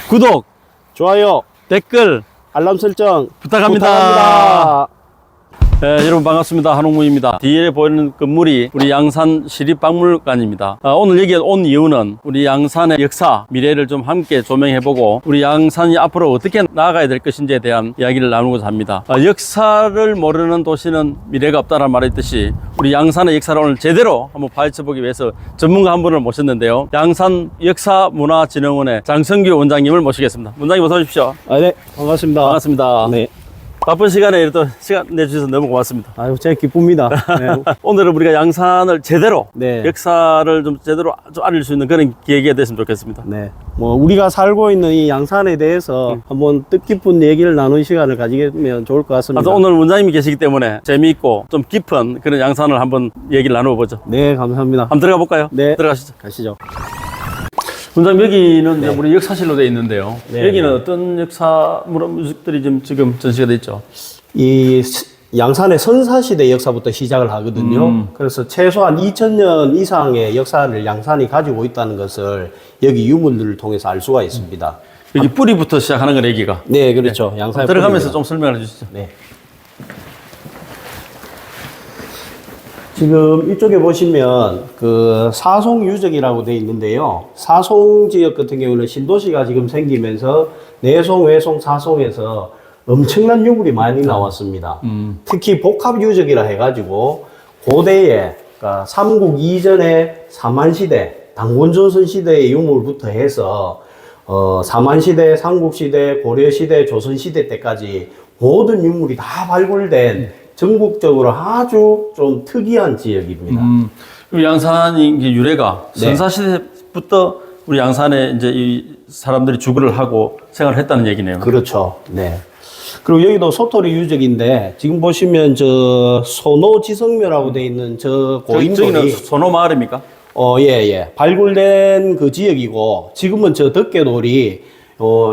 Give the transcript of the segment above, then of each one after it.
구독, 좋아요, 댓글 알람 설정 부탁합니다. 네, 여러분 반갑습니다. 한홍무입니다. 뒤에 보이는 건물이 우리 양산 시립박물관입니다. 오늘 여기에 온 이유는 우리 양산의 역사, 미래를 좀 함께 조명해보고 우리 양산이 앞으로 어떻게 나아가야 될 것인지에 대한 이야기를 나누고자 합니다. 역사를 모르는 도시는 미래가 없다는 말이 있듯이 우리 양산의 역사를 오늘 제대로 한번 파헤쳐보기 위해서 전문가 한 분을 모셨는데요. 양산 역사문화진흥원의 장성규 원장님을 모시겠습니다. 원장님 어서 오십시오. 네, 반갑습니다. 반갑습니다. 네, 바쁜 시간에 또 시간 내주셔서 너무 고맙습니다. 아유, 제가 기쁩니다. 네. 오늘은 우리가 양산을 제대로 네. 역사를 좀 제대로 좀 알릴 수 있는 그런 기회가 됐으면 좋겠습니다. 네, 뭐 우리가 살고 있는 이 양산에 대해서 한번 뜻깊은 얘기를 나누는 시간을 가지면 좋을 것 같습니다. 그래서 오늘 원장님이 계시기 때문에 재미있고 좀 깊은 그런 양산을 한번 얘기를 나눠보죠. 네, 감사합니다. 한번 들어가 볼까요? 네, 들어가시죠. 가시죠. 원장님 여기는 이제 우리 역사실로 되어 있는데요. 네. 여기는 어떤 역사 문화들이 지금 전시가 되어 있죠? 이 양산의 선사시대 역사부터 시작을 하거든요. 그래서 최소한 2000년 이상의 역사를 양산이 가지고 있다는 것을 여기 유물들을 통해서 알 수가 있습니다. 여기 뿌리부터 시작하는 건 얘기가. 네, 그렇죠. 양산의 들어가면서 뿌리입니다. 좀 설명해 주시죠. 네. 지금 이쪽에 보시면 그 사송 유적이라고 되어 있는데요. 사송 지역 같은 경우는 신도시가 지금 생기면서 내송, 외송, 사송에서 엄청난 유물이 많이 나왔습니다. 특히 복합 유적이라 해가지고 고대에 그러니까 삼국 이전의 사만시대, 당군조선 시대의 유물부터 해서 사만시대, 삼국시대, 고려시대, 조선시대 때까지 모든 유물이 다 발굴된 전국적으로 아주 좀 특이한 지역입니다. 그리고 양산이 이제 유래가 네. 선사시대부터 우리 양산에 이제 이 사람들이 주거를 하고 생활을 했다는 얘기네요. 그렇죠. 네. 그리고 여기도 소토리 유적인데 지금 보시면 저 소노지성묘라고 돼 있는 저 저기는 고인돌이 소노마을입니까? 예. 발굴된 그 지역이고 지금은 저 덕계돌이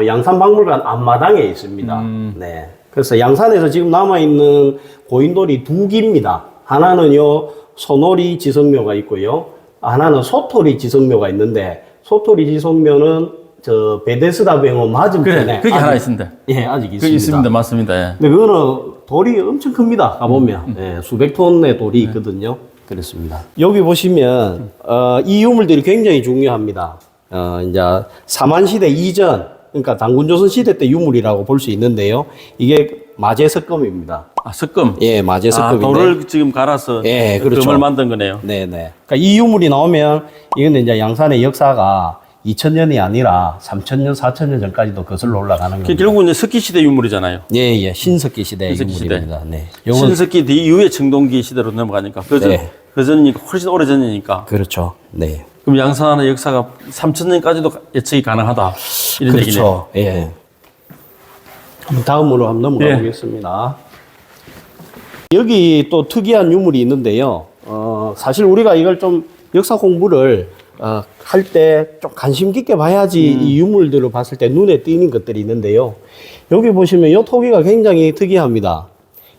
양산박물관 앞마당에 있습니다. 네. 그래서 양산에서 지금 남아있는 고인돌이 두 기입니다. 하나는요, 소노리 지성묘가 있고요. 하나는 소토리 지성묘가 있는데, 소토리 지성묘는 저 베데스다 병원 맞은편에. 그래, 그게 하나 있습니다. 예, 아직 있습니다. 그게 있습니다. 맞습니다. 예. 근데 그거는 돌이 엄청 큽니다. 가보면. 예, 수백 톤의 돌이 있거든요. 그렇습니다. 여기 보시면, 이 유물들이 굉장히 중요합니다. 이제, 사만시대 이전, 그러니까 당군조선 시대 때 유물이라고 볼 수 있는데요. 이게 마제석검입니다. 아, 석금. 예, 마제석검인데. 돌을 지금 갈아서 예, 그렇죠. 금을 만든 거네요. 네네. 그러니까 이 유물이 나오면 이건 이제 양산의 역사가 2000년이 아니라 3000년, 4000년 전까지도 거슬러 올라가는 겁니다. 결국은 이제 석기 시대 유물이잖아요. 예. 신석기 시대의 신석기 시대. 유물입니다. 네. 신석기 뒤 이후에 청동기 시대로 넘어가니까. 네. 그전이니까 훨씬 오래 전이니까. 그렇죠. 네. 그럼 양산의 역사가 3000년까지도 예측이 가능하다. 이런 얘기네요. 그렇죠. 예. 다음으로 한번 넘어가 예. 보겠습니다. 여기 또 특이한 유물이 있는데요. 사실 우리가 이걸 좀 역사 공부를 할 때 좀 관심 깊게 봐야지 이 유물들을 봤을 때 눈에 띄는 것들이 있는데요. 여기 보시면 이 토기가 굉장히 특이합니다.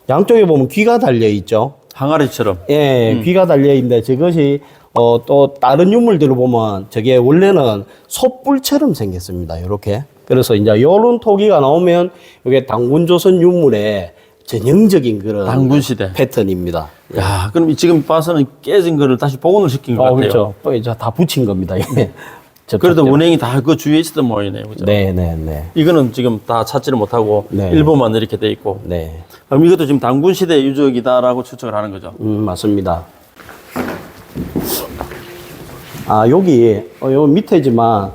양쪽에 보면 귀가 달려 있죠. 항아리처럼. 예, 귀가 달려 있는데 저것이 또 다른 유물들을 보면 저게 원래는 솥불처럼 생겼습니다. 이렇게. 그래서 이제 요런 토기가 나오면 이게 당군조선 유물의 전형적인 그런 당군시대. 패턴입니다. 야, 그럼 지금 봐서는 깨진 거를 다시 복원을 시킨 것 같아요. 그렇죠. 또 이제 다 붙인 겁니다. 이게. 그래도 원행이 다 그 주위에 있었던 모양이네요. 그죠? 네네네. 이거는 지금 다 찾지를 못하고 네. 일부만 이렇게 돼 있고. 네. 그럼 이것도 지금 당군시대 유적이다라고 추측을 하는 거죠. 맞습니다. 여기, 요 밑에지만,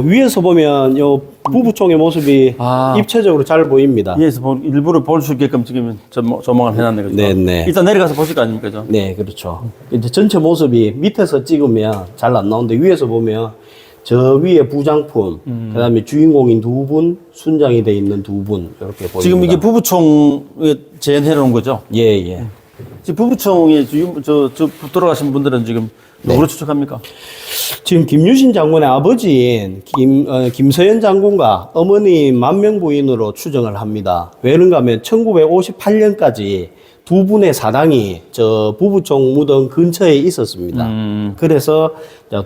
위에서 보면 요 부부총의 모습이 입체적으로 잘 보입니다. 위에서 일부러 볼 수 있게끔 지금 조망을 해놨네. 그죠? 네네. 일단 내려가서 보실 거 아닙니까? 그죠? 네, 그렇죠. 이제 전체 모습이 밑에서 찍으면 잘 안 나오는데 위에서 보면 저 위에 부장품, 그 다음에 주인공인 두 분, 순장이 돼 있는 두 분, 이렇게 보입니다. 지금 이게 부부총에 재현해 놓은 거죠? 예. 지금 부부총에 돌아가신 분들은 지금 누구로 추측합니까? 지금 김유신 장군의 아버지인 김서연 장군과 어머니 만명 부인으로 추정을 합니다. 왜는가 하면 1958년까지 두 분의 사당이 저 부부총 무덤 근처에 있었습니다. 그래서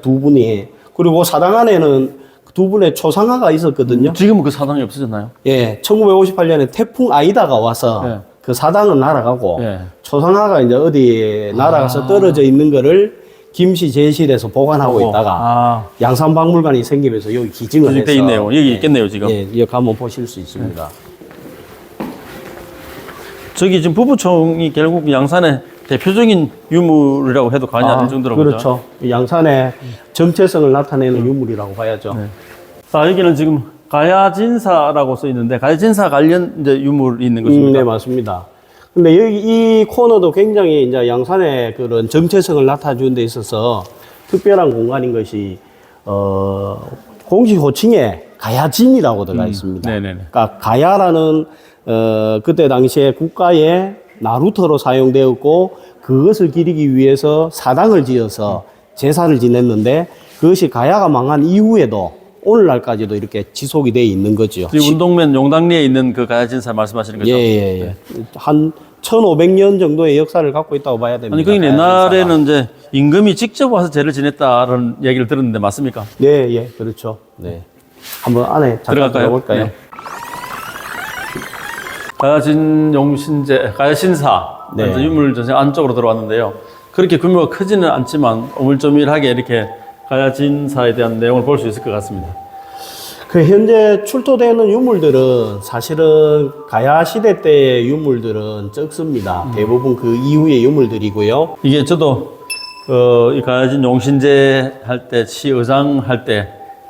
두 분이, 그리고 사당 안에는 두 분의 초상화가 있었거든요. 지금은 그 사당이 없어졌나요? 예, 1958년에 태풍 아이다가 와서 네. 그 사당은 날아가고 네. 초상화가 이제 어디 날아가서 떨어져 있는 거를 김씨 제실에서 보관하고 있다가 양산박물관이 생기면서 여기 기증을 해서 돼 있네요. 여기 있겠네요, 지금. 예, 여기 가면 보실 수 있습니다. 저기 지금 부부총이 결국 양산의 대표적인 유물이라고 해도 과언이 아닐 정도로 그렇죠. 양산의 정체성을 나타내는 유물이라고 봐야죠. 네. 여기는 지금 가야진사라고 써 있는데 가야진사 관련 이제 유물이 있는 것입니다. 네, 맞습니다. 근데 여기 이 코너도 굉장히 이제 양산의 그런 정체성을 나타내는 데 있어서 특별한 공간인 것이, 공식 호칭에 가야진이라고 들어가 있습니다. 네네네. 그러니까 가야라는, 그때 당시에 국가의 나루터로 사용되었고 그것을 기리기 위해서 사당을 지어서 제사를 지냈는데 그것이 가야가 망한 이후에도 오늘날까지도 이렇게 지속이 돼 있는 거죠. 지금 운동면 용당리에 있는 그 가야진사 말씀하시는 거죠? 예. 한 1500년 정도의 역사를 갖고 있다고 봐야 됩니다. 아니, 거기 옛날에는 이제 임금이 직접 와서 제를 지냈다는 얘기를 들었는데 맞습니까? 네, 그렇죠. 네. 한번 안에 잠깐 들어갈까요? 들어볼까요? 네. 가야진 용신제, 가야신사 네. 유물 전시 안쪽으로 들어왔는데요. 그렇게 규모가 크지는 않지만 오물조밀하게 이렇게 가야진사에 대한 내용을 볼 수 있을 것 같습니다. 그 현재 출토되는 유물들은 사실은 가야 시대 때의 유물들은 적습니다. 대부분 그 이후의 유물들이고요. 이게 저도 이 가야진 용신제 할 때 시의장 할 때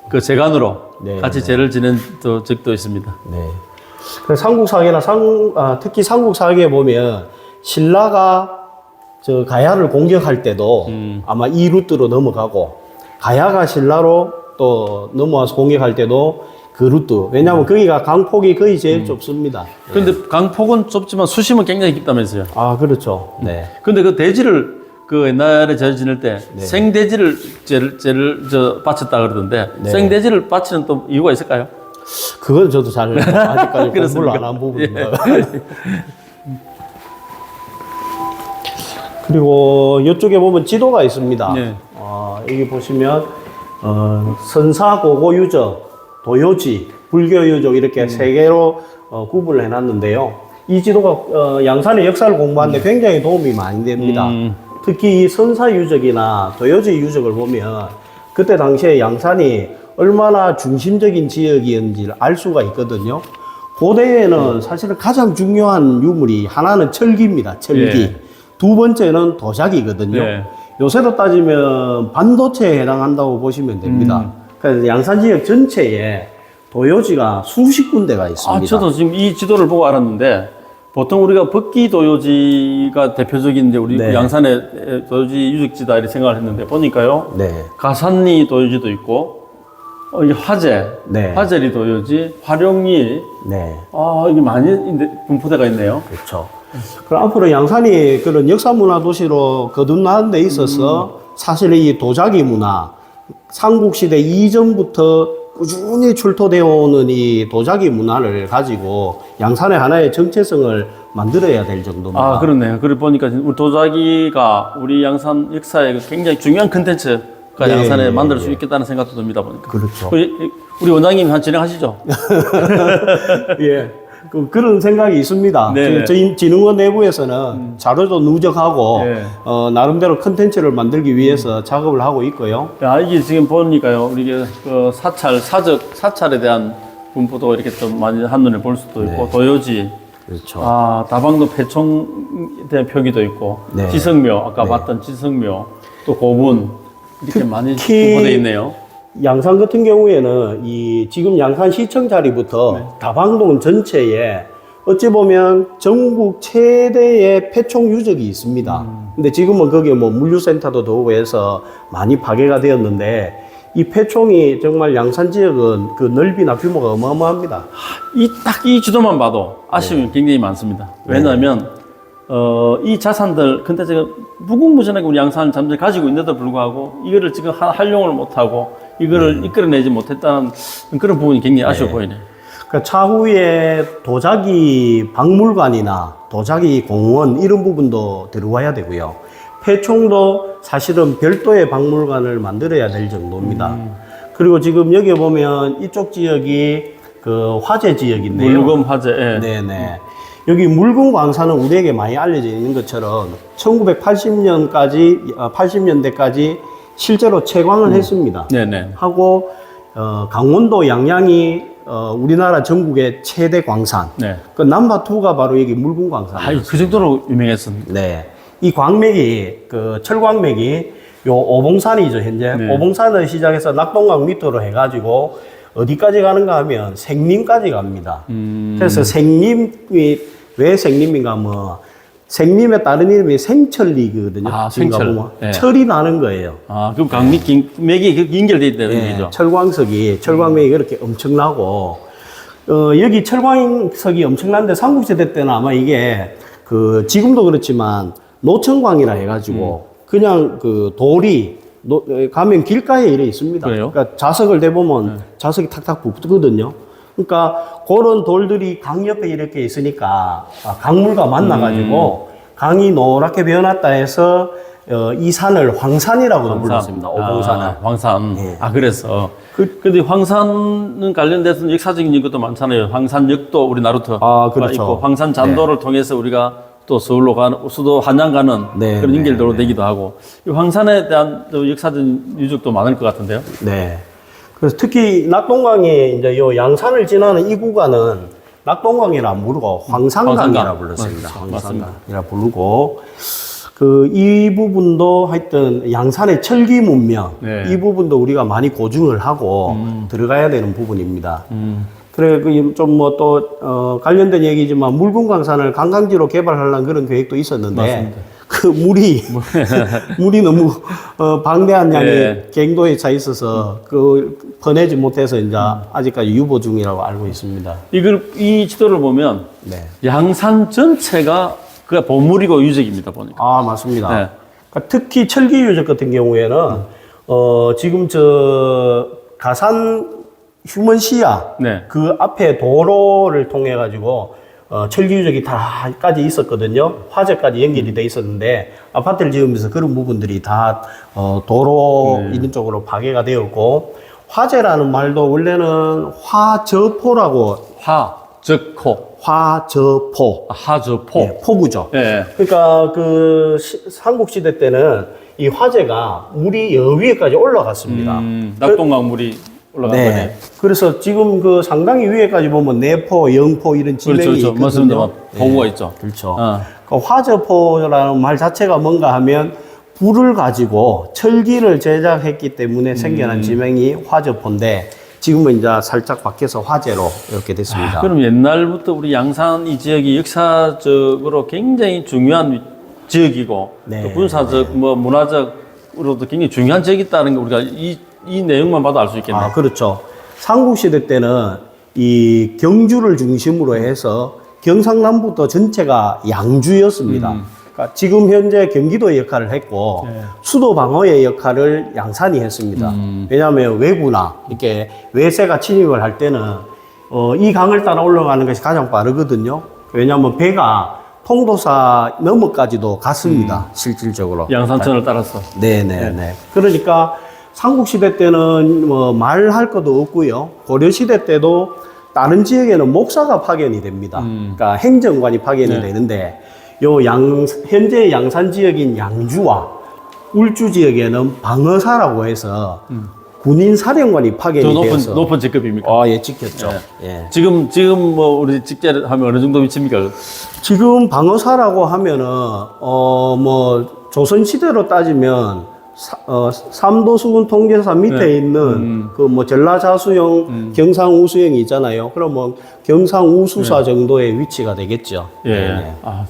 그 재간으로 네, 같이 제를 지낸 적도 있습니다. 네. 그 삼국사계나 특히 삼국사계에 보면 신라가 저 가야를 공격할 때도 아마 이 루트로 넘어가고 가야가 신라로 또 넘어와서 공격할 때도 그 루트. 왜냐하면 거기가 강폭이 거의 제일 좁습니다. 그런데 강폭은 좁지만 수심은 굉장히 깊다면서요. 아, 그렇죠. 네. 근데 그 대지를 그 옛날에 제를 지낼 때 생대지를 제를 바쳤다 그러던데 네. 생대지를 바치는 또 이유가 있을까요? 그건 저도 잘 아직까지 공부를 그렇습니까? 안 한 부분입니다. 그리고 이쪽에 보면 지도가 있습니다. 네. 여기 보시면 선사고고유적, 도요지, 불교유적 이렇게 세 개로 구분을 해놨는데요. 이 지도가 양산의 역사를 공부하는데 굉장히 도움이 많이 됩니다. 특히 이 선사유적이나 도요지 유적을 보면 그때 당시에 양산이 얼마나 중심적인 지역이었는지를 알 수가 있거든요. 고대에는 사실은 가장 중요한 유물이 하나는 철기입니다. 철기. 예. 두 번째는 도자기거든요. 예. 요새로 따지면 반도체에 해당한다고 보시면 됩니다. 그래서 양산 지역 전체에 도요지가 수십 군데가 있습니다. 저도 지금 이 지도를 보고 알았는데 보통 우리가 법기 도요지가 대표적인 이제 우리 네. 양산의 도요지 유적지다 이렇게 생각을 했는데 보니까요. 네. 가산리 도요지도 있고 이 화재, 네. 화재리 도요지, 활용리 네. 이게 많이 분포대가 있네요. 그렇죠. 그럼 앞으로 양산이 그런 역사 문화 도시로 거듭나는 데 있어서 사실 이 도자기 문화, 삼국시대 이전부터 꾸준히 출토되어 오는 이 도자기 문화를 가지고 양산의 하나의 정체성을 만들어야 될 정도입니다. 그렇네요. 그래 보니까 우리 도자기가 우리 양산 역사에 굉장히 중요한 컨텐츠가 네, 양산에 만들 수 있겠다는 생각도 듭니다, 보니까. 그렇죠. 우리 원장님이 한 진행하시죠. 예. 그런 생각이 있습니다. 네네. 저희 진흥원 내부에서는 자료도 누적하고 네. 나름대로 컨텐츠를 만들기 위해서 작업을 하고 있고요. 이게 지금 보니까요, 우리 그 사찰에 대한 분포도 이렇게 좀 많이 한눈에 볼 수도 있고, 도요지, 그렇죠. 다방도 폐총에 대한 표기도 있고, 네. 지성묘, 아까 봤던 지성묘, 또 고문, 이렇게 많이 분포되어 있네요. 양산 같은 경우에는 지금 양산 시청 자리부터 다방동 전체에 어찌 보면 전국 최대의 폐총 유적이 있습니다. 근데 지금은 거기에 물류센터도 들어오고 해서 많이 파괴가 되었는데 이 폐총이 정말 양산 지역은 그 넓이나 규모가 어마어마합니다. 딱 이 지도만 봐도 아쉬움이 굉장히 많습니다. 왜냐하면 이 자산들, 근데 제가 무궁무진하게 우리 양산을 잠재 가지고 있는데도 불구하고 이거를 지금 활용을 못하고 이거를 이끌어내지 못했다는 그런 부분이 굉장히 아쉬워 보이네요. 그러니까 차후에 도자기 박물관이나 도자기 공원 이런 부분도 들어와야 되고요. 폐총도 사실은 별도의 박물관을 만들어야 될 정도입니다. 그리고 지금 여기 보면 이쪽 지역이 그 화재 지역인데요. 물금 화재. 예. 네네. 여기 물금 광산은 우리에게 많이 알려져 있는 것처럼 1980년까지, 80년대까지 실제로 채광을 했습니다. 네네. 하고, 강원도 양양이 우리나라 전국의 최대 광산. 네. 그 넘버2가 바로 여기 물금 광산. 아유, 그 정도로 유명했습니다. 네. 이 광맥이, 그 철광맥이 요 오봉산이죠, 현재. 네. 오봉산을 시작해서 낙동강 밑으로 해가지고 어디까지 가는가 하면 생림까지 갑니다. 그래서 생림이 왜 생림인가 뭐 생림의 다른 이름이 생철리거든요. 아, 생철. 네. 철이 나는 거예요. 아, 그럼 맥이 연결돼 있다는 네, 얘기죠. 철광맥이 그렇게 엄청나고 여기 철광석이 엄청난데 삼국시대 때는 아마 이게 그 지금도 그렇지만 노천광이라 해가지고 그냥 그 돌이 가면 길가에 이래 있습니다. 그래요? 그러니까 자석을 대보면 자석이 탁탁 붙거든요. 그러니까 그런 돌들이 강 옆에 이렇게 있으니까 강물과 만나가지고 강이 노랗게 변했다 해서 이 산을 황산이라고도 불렀습니다. 오봉산을. 아, 황산. 예. 아, 그래서. 근데 황산은 관련돼서 역사적인 것도 많잖아요. 황산역도 우리 나루터. 아, 그렇죠. 있고, 황산 잔도를 통해서 우리가 또 서울로 가는, 수도 한양 가는 네, 그런 네, 연결도로 네. 되기도 하고. 이 황산에 대한 또 역사적인 유적도 많을 것 같은데요. 네. 그래서 특히 낙동강에 이제 요 양산을 지나는 이 구간은 낙동강이라 부르고 황산강이라 황산강. 불렀습니다. 맞습니다. 황산강이라 부르고 그 이 부분도 하여튼 양산의 철기 문명 네. 이 부분도 우리가 많이 고증을 하고 들어가야 되는 부분입니다. 그래 좀 뭐 또 관련된 얘기지만 물금광산을 관광지로 개발하려는 그런 계획도 있었는데 맞습니다. 그 물이 너무 방대한 양이 네. 갱도에 차 있어서 그 퍼내지 못해서 이제 아직까지 유보 중이라고 알고 있습니다. 이 지도를 보면 네. 양산 전체가 그 보물이고 유적입니다, 보니까. 아 맞습니다. 네. 그러니까 특히 철기 유적 같은 경우에는 지금 저 가산 휴먼시야 네. 그 앞에 도로를 통해 가지고 철기 유적이 다까지 있었거든요. 화재까지 연결이 돼 있었는데 아파트를 지으면서 그런 부분들이 다 도로 이런 쪽으로 파괴가 되었고 화재라는 말도 원래는 화저포라고 화적호. 화저포 하저포. 네, 포구죠. 예. 그러니까 그 삼국시대 때는 이 화재가 물이 여 위에까지 올라갔습니다. 낙동강 물이 올라간 네. 거네. 그래서 지금 그 상당히 위에까지 보면 내포, 영포 이런 지명이 그렇죠, 있거든요. 맞습니다. 보고가 있죠. 그렇죠. 어. 그 화저포라는 말 자체가 뭔가 하면 불을 가지고 철기를 제작했기 때문에 생겨난 지명이 화저포인데 지금은 이제 살짝 바뀌어서 화재로 이렇게 됐습니다. 그럼 옛날부터 우리 양산 이 지역이 역사적으로 굉장히 중요한 지역이고 네. 또 군사적, 뭐 문화적으로도 굉장히 중요한 지역이 있다는 거 우리가 이 내용만 봐도 알 수 있겠네요. 아, 그렇죠. 삼국시대 때는 이 경주를 중심으로 해서 경상남북도 전체가 양주였습니다. 그러니까 지금 현재 경기도의 역할을 했고 수도 방어의 역할을 양산이 했습니다. 왜냐하면 외구나 이렇게 외세가 침입을 할 때는 이 강을 따라 올라가는 것이 가장 빠르거든요. 왜냐하면 배가 통도사 너머까지도 갔습니다. 실질적으로. 양산천을 따라서. 네네네. 그러니까 삼국시대 때는 뭐 말할 것도 없고요. 고려시대 때도 다른 지역에는 목사가 파견이 됩니다. 그러니까 행정관이 파견이 되는데 현재 양산 지역인 양주와 울주 지역에는 방어사라고 해서 군인 사령관이 파견이 더 되어서 높은 직급입니까? 예, 찍혔죠. 예. 지금 뭐 우리 직제하면 어느 정도 위치입니까? 지금 방어사라고 하면은 뭐 조선 시대로 따지면 삼도수군 통제사 밑에 있는 그 뭐 전라자수영, 경상우수영이 있잖아요. 그러면 경상우수사 정도의 위치가 되겠죠. 예. 네. 아,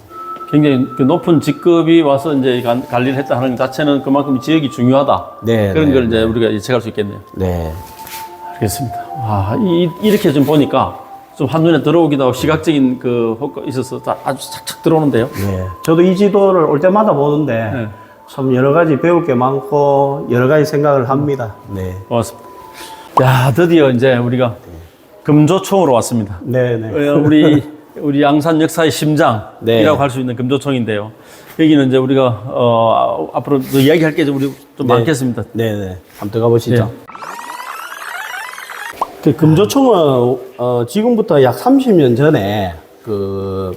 굉장히 그 높은 직급이 와서 이제 관리를 했다 하는 자체는 그만큼 지역이 중요하다. 네, 그런 네, 걸 이제 우리가 예측할 수 있겠네요. 네. 알겠습니다. 와, 이렇게 좀 보니까 좀 한눈에 들어오기도 하고 시각적인 그 효과가 있어서 아주 착착 들어오는데요. 네. 저도 이 지도를 올 때마다 보는데 네. 참 여러 가지 배울 게 많고 여러 가지 생각을 합니다. 네. 고맙습니다. 야, 드디어 이제 우리가 금조총으로 왔습니다. 네네. 우리 양산 역사의 심장이라고 네. 할 수 있는 금조총인데요. 여기는 이제 우리가 앞으로 더 이야기할 게 우리 좀 많겠습니다. 네네. 한번 들어가 보시죠. 네. 그 금조총은 지금부터 약 30년 전에 그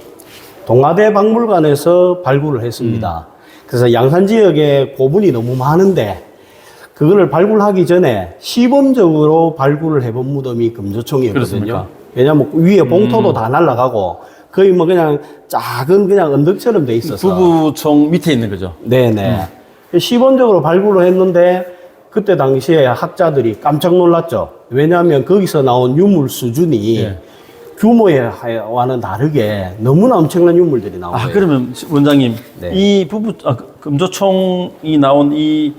동아대 박물관에서 발굴을 했습니다. 그래서 양산 지역에 고분이 너무 많은데 그거를 발굴하기 전에 시범적으로 발굴을 해본 무덤이 금조총이었거든요. 그렇습니까? 왜냐하면 위에 봉토도 다 날아가고 거의 뭐 그냥 작은 그냥 언덕처럼 돼 있어서 부부총 밑에 있는 거죠. 네네. 시범적으로 발굴을 했는데 그때 당시에 학자들이 깜짝 놀랐죠. 왜냐하면 거기서 나온 유물 수준이 예. 규모와는 다르게 너무나 엄청난 유물들이 나온 거예요. 그러면 원장님, 네. 이 금조총이 나온 이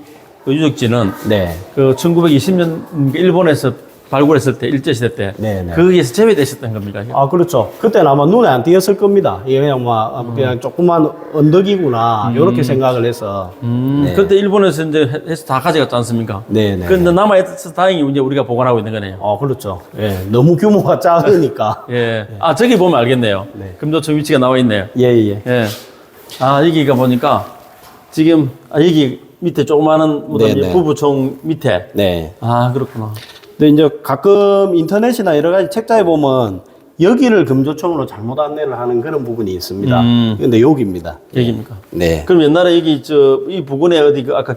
유적지는 네. 그 1920년 일본에서 발굴했을 때 일제시대 때 네네. 거기에서 제외되셨던 겁니까? 아, 그렇죠. 그때는 아마 눈에 안 띄었을 겁니다. 이게 그냥 뭐, 그냥 조그만 언덕이구나, 요렇게 생각을 해서. 네. 그때 일본에서 이제 해서 다 가져갔지 않습니까? 네네. 근데 남아있어서 다행히 이제 우리가 보관하고 있는 거네요. 그렇죠. 예. 너무 규모가 작으니까. 예. 아, 저기 보면 알겠네요. 네. 금조총 위치가 나와 있네요. 예, 예. 예. 아, 여기가 보니까 지금, 여기 밑에 조그마한 무덤이 네네. 부부총 밑에. 네. 아, 그렇구나. 근데 이제 가끔 인터넷이나 여러 가지 책자에 보면 여기를 금조총으로 잘못 안내를 하는 그런 부분이 있습니다. 근데 여기입니다. 여기입니까? 네. 그럼 옛날에 여기 이 부근에 어디 그 아까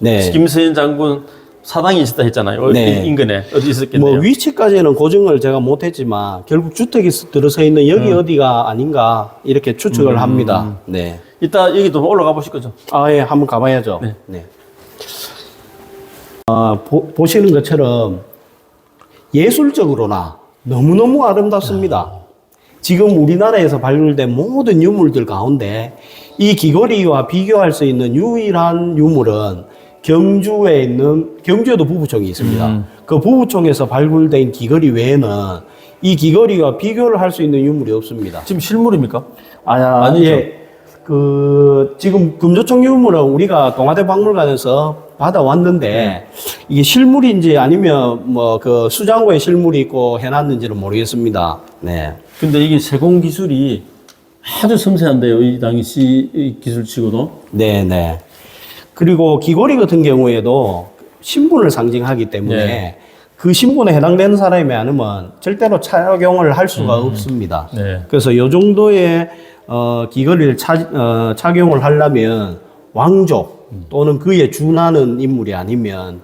네. 김서현 장군 사당이 있었다 했잖아요. 네. 인근에 어디 있었겠네요. 뭐 위치까지는 고증을 제가 못했지만 결국 주택이 들어서 있는 여기 어디가 아닌가 이렇게 추측을 합니다. 네. 이따 여기 도 올라가 보실 거죠? 예, 한번 가봐야죠. 네. 네. 보시는 것처럼 예술적으로나 너무너무 아름답습니다. 지금 우리나라에서 발굴된 모든 유물들 가운데 이 귀걸이와 비교할 수 있는 유일한 유물은 경주에도 부부총이 있습니다. 그 부부총에서 발굴된 귀걸이 외에는 이 귀걸이와 비교를 할 수 있는 유물이 없습니다. 지금 실물입니까? 아니죠. 예. 지금 금조총 유물은 우리가 동아대 박물관에서 받아왔는데, 이게 실물인지 아니면 뭐 그 수장고에 실물이 있고 해놨는지는 모르겠습니다. 네. 근데 이게 세공 기술이 아주 섬세한데요. 이 당시 이 기술치고도. 네네. 그리고 귀걸이 같은 경우에도 신분을 상징하기 때문에 네. 그 신분에 해당되는 사람이 아니면 절대로 착용을 할 수가 없습니다. 네. 그래서 이 정도의 귀걸이를 착용을 하려면 왕족 또는 그에 준하는 인물이 아니면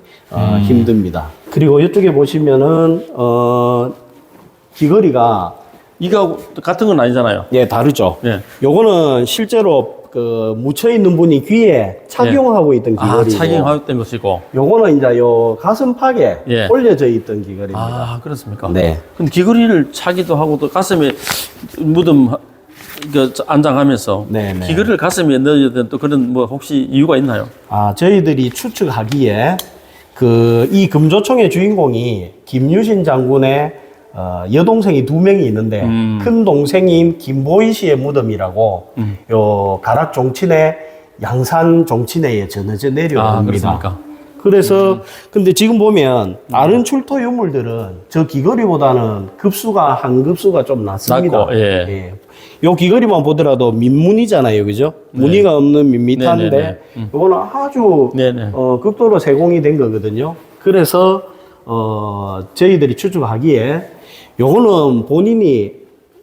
힘듭니다. 그리고 이쪽에 보시면은 귀걸이가 이거 같은 건 아니잖아요. 예 다르죠. 예. 요거는 실제로 그 묻혀 있는 분이 귀에 착용하고 있던 귀걸이고, 착용하였던 것이고. 요거는 이제 요 가슴팍에 예. 올려져 있던 귀걸이입니다. 아, 그렇습니까? 네. 근데 귀걸이를 차기도 하고 또 가슴에 무덤 안장하면서 네네. 귀걸이를 가슴에 넣어야 되는 또 그런 뭐 혹시 이유가 있나요? 저희들이 추측하기에 이 금조총의 주인공이 김유신 장군의 여동생이 2명이 있는데 큰 동생인 김보희 씨의 무덤이라고 요 가락 종친의 양산 종친회에 전해져 내려옵니다. 그렇습니까? 그래서 근데 지금 보면 다른 출토 유물들은 저 귀걸이보다는 한 급수가 좀 낮습니다. 낮고, 예. 요 귀걸이만 보더라도 민무늬잖아요, 그죠? 무늬가 없는 밋밋한데 네네네. 요거는 아주 네네. 극도로 세공이 된 거거든요. 그래서 저희들이 추측하기에 요거는 본인이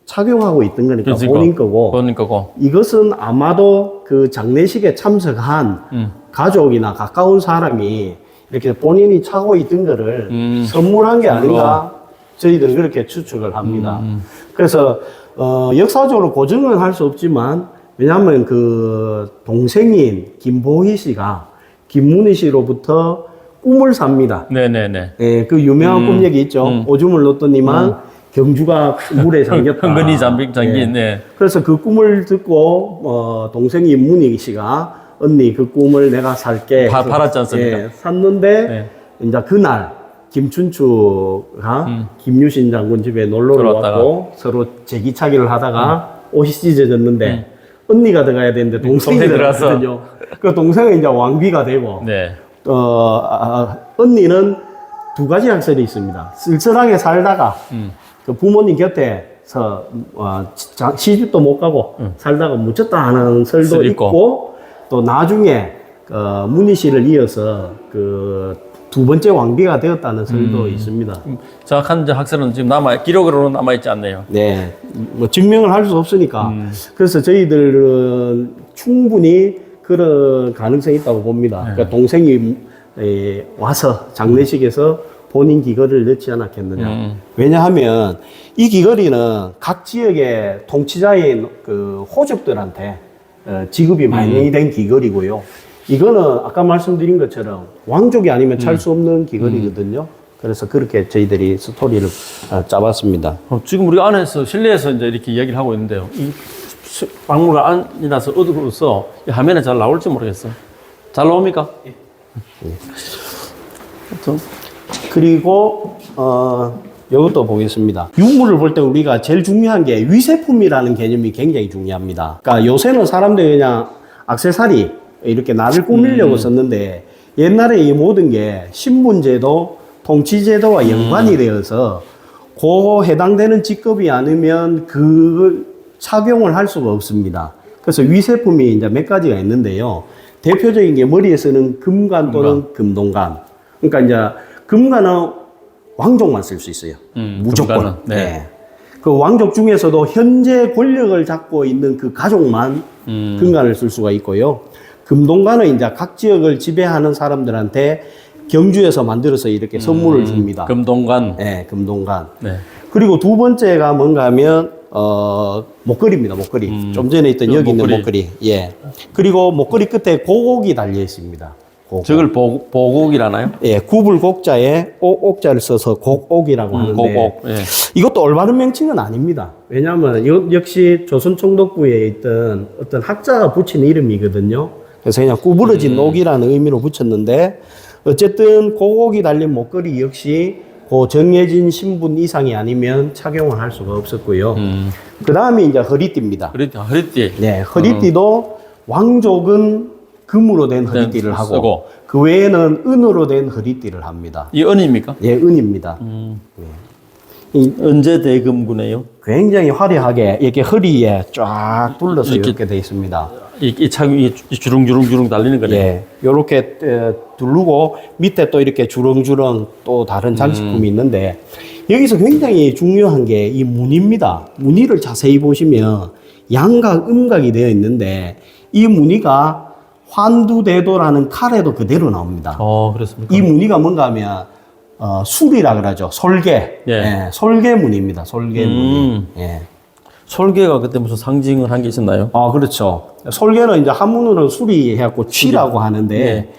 착용하고 있던 거니까 그러니까 본인 거고, 본인 거고. 이것은 아마도 그 장례식에 참석한 가족이나 가까운 사람이 이렇게 본인이 차고 있던 거를 선물한 게 아닌가 저희들은 그렇게 추측을 합니다. 그래서 역사적으로 고증은 할 수 없지만, 왜냐하면 그 동생인 김보희 씨가 김문희 씨로부터 꿈을 삽니다. 네네네. 예, 그 유명한 꿈 얘기 있죠. 오줌을 넣었더니만 경주가 물에 잠겼다. 흥건히 잠긴. 예. 네. 그래서 그 꿈을 듣고 동생인 문희 씨가 언니 그 꿈을 내가 살게. 팔았지 않습니까? 예, 샀는데 네. 이제 그날 김춘추가 김유신 장군 집에 놀러 들어왔다가. 왔고 서로 제기차기를 하다가 옷이 찢어졌는데 언니가 들어가야 되는데 동생이 동생이 들어갔어. 들어갔거든요. 그 동생은 이제 왕비가 되고 네. 언니는 2가지 학설이 있습니다. 쓸쓸하게 살다가 그 부모님 곁에서 시집도 못 가고 살다가 묻혔다 하는 설도 설이 있고, 또 나중에 문희 씨를 이어서 그 두 번째 왕비가 되었다는 설도 있습니다. 정확한 이제 학설은 지금 기록으로는 남아있지 않네요. 네, 뭐 증명을 할 수 없으니까. 그래서 저희들은 충분히 그런 가능성이 있다고 봅니다. 그러니까 동생이 와서 장례식에서 본인 귀걸이를 넣지 않았겠느냐. 왜냐하면 이 귀걸이는 각 지역의 통치자인 그 호족들한테 지급이 많이 된 귀걸이고요. 이거는 아까 말씀드린 것처럼 왕족이 아니면 찰 수 없는 귀걸이거든요. 그래서 그렇게 저희들이 스토리를 짜봤습니다. 지금 우리가 안에서, 실내에서 이제 이렇게 이야기를 하고 있는데요. 이 박물관 안이라서 어두워서 이 화면에 잘 나올지 모르겠어요. 잘 나옵니까? 예. 그리고, 이것도 보겠습니다. 유물을 볼 때 우리가 제일 중요한 게 위세품이라는 개념이 굉장히 중요합니다. 그러니까 요새는 사람들이 그냥 액세서리, 이렇게 나를 꾸미려고 썼는데 옛날에 이 모든 게 신분제도, 통치제도와 연관이 되어서 그 해당되는 직급이 아니면 그 착용을 할 수가 없습니다. 그래서 위세품이 이제 몇 가지가 있는데요. 대표적인 게 머리에 쓰는 금관 또는 금동관. 그러니까 이제 금관은 왕족만 쓸 수 있어요. 무조건. 금관은, 네. 네. 그 왕족 중에서도 현재 권력을 잡고 있는 그 가족만 금관을 쓸 수가 있고요. 금동관은 이제 각 지역을 지배하는 사람들한테 경주에서 만들어서 이렇게 선물을 줍니다. 금동관. 네, 금동관. 네. 그리고 두 번째가 뭔가 하면, 목걸이입니다, 목걸이. 좀 전에 있던 여기 있는 목걸이. 예. 그리고 목걸이 끝에 고옥이 달려 있습니다. 고옥. 저걸 보곡이라나요? 예, 구불곡자에 옥자를 써서 곡옥이라고 하는데. 곡옥. 예. 이것도 올바른 명칭은 아닙니다. 왜냐하면 역시 조선총독부에 있던 어떤 학자가 붙인 이름이거든요. 그래서 그냥 구부러진 옥이라는 의미로 붙였는데, 어쨌든 고옥이 달린 목걸이 역시 그 정해진 신분 이상이 아니면 착용을 할 수가 없었고요. 그 다음에 이제 허리띠입니다. 허리띠. 네, 허리띠도 왕족은 금으로 된 허리띠를 하고 쓰고. 그 외에는 은으로 된 허리띠를 합니다. 이 은입니까? 예, 은입니다. 언제 대금구네요? 굉장히 화려하게 이렇게 허리에 쫙 둘러서 이렇게 되어 있습니다. 이 주릉주릉 달리는 거네요. 예, 요렇게 두르고 밑에 또 이렇게 주렁주렁 또 다른 장식품이 있는데 여기서 굉장히 중요한 게 이 무늬입니다. 무늬를 자세히 보시면 양각, 음각이 되어 있는데 이 무늬가 환두대도라는 칼에도 그대로 나옵니다. 그렇습니까? 이 무늬가 뭔가 하면 술이라 그러죠. 솔개. 예. 예, 솔개 무늬입니다. 솔개 무늬. 예. 솔개가 그때 무슨 상징을 한 게 있었나요? 그렇죠. 솔개는 이제 한문으로 술이 해갖고 취라고 하는데 예.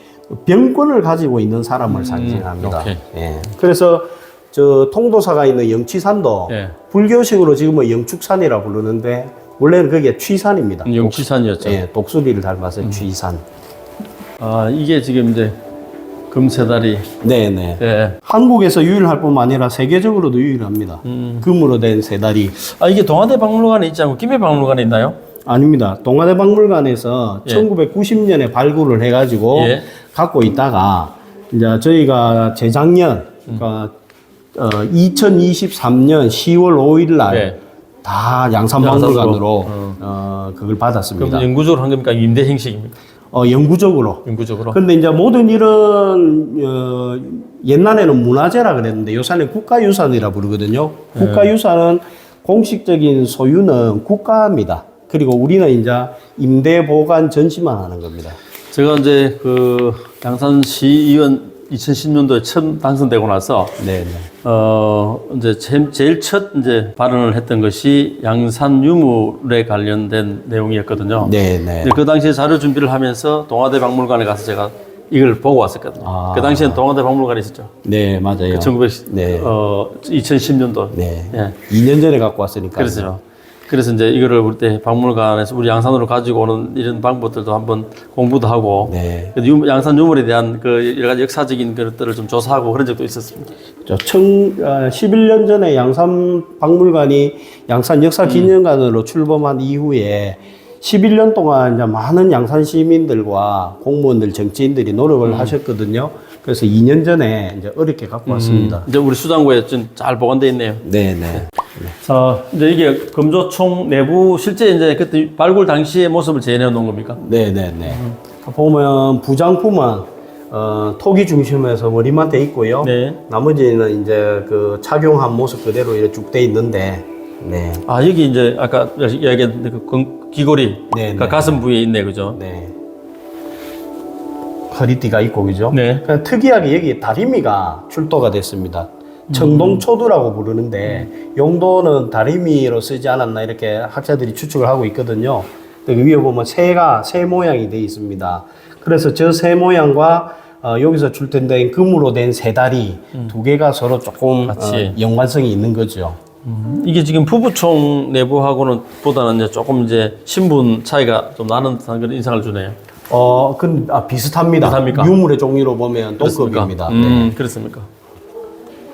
병권을 가지고 있는 사람을 상징합니다. 오케이. 예. 그래서 저 통도사가 있는 영취산도 예. 불교식으로 지금은 영축산이라 부르는데 원래는 그게 취산입니다. 영취산이었죠. 예, 독수리를 닮아서 취산. 이게 지금 이제 금세다리. 네네. 예. 한국에서 유일할 뿐만 아니라 세계적으로도 유일합니다. 금으로 된 세다리. 이게 동아대 박물관에 있지 않고 김해 박물관에 있나요? 아닙니다. 동아대 박물관에서 예. 1990년에 발굴을 해가지고 예. 갖고 있다가 이제 저희가 재작년, 그러니까 2023년 10월 5일 날 예. 다 양산박물관으로 그걸 받았습니다. 그럼 영구적으로 한 겁니까? 임대 형식입니까? 영구적으로. 영구적으로. 근데 이제 모든 이런 옛날에는 문화재라 그랬는데 요새는 국가유산이라 부르거든요. 국가유산은 공식적인 소유는 국가입니다. 그리고 우리는 이제 임대 보관 전시만 하는 겁니다. 제가 이제 그 양산시의원 2010년도에 처음 당선되고 나서 네네. 이제 제일 첫 이제 발언을 했던 것이 양산 유물에 관련된 내용이었거든요. 네네. 그 당시에 자료 준비를 하면서 동아대 박물관에 가서 제가 이걸 보고 왔었거든요. 그 당시에는 동아대 박물관에 있었죠. 네, 맞아요. 2010년도. 네. 예. 2년 전에 갖고 왔으니까. 그렇죠. 그래서 이제 이거를 우리 때 박물관에서 우리 양산으로 가지고 오는 이런 방법들도 한번 공부도 하고, 네. 양산 유물에 대한 그 여러 가지 역사적인 것들을 좀 조사하고 그런 적도 있었습니다. 11년 전에 양산 박물관이 양산 역사기념관으로 출범한 이후에 11년 동안 이제 많은 양산 시민들과 공무원들, 정치인들이 노력을 하셨거든요. 그래서 2년 전에 이제 어렵게 갖고 왔습니다. 이제 우리 수장고에 좀 잘 보관되어 있네요. 네네. 자, 이제 이게 금조총 내부 실제 이제 그때 발굴 당시의 모습을 재현해 놓은 겁니까? 네네네. 보면 부장품은 토기 중심에서 머리만 돼 있고요. 네. 나머지는 이제 그 착용한 모습 그대로 이렇게 쭉 돼 있는데, 네. 아, 여기 이제 아까 이야기했던 그 귀걸이, 네, 그 네. 가슴 부위에 있네, 그죠? 네. 허리띠가 있고, 그죠? 네. 그냥 특이하게 여기 다리미가 출도가 됐습니다. 청동초두라고 부르는데, 용도는 다리미로 쓰지 않았나, 이렇게 학자들이 추측을 하고 있거든요. 여기 위에 보면 새 모양이 되어 있습니다. 그래서 저 새 모양과 여기서 출된된 금으로 된 새 다리 두 개가 서로 조금 같이. 연관성이 있는 거죠. 이게 지금 부부총 내부하고는 보다는 이제 조금 이제 신분 차이가 좀 나는 그런 인상을 주네요. 비슷합니다. 비슷합니까? 유물의 종류로 보면 동급입니다. 네. 그렇습니까?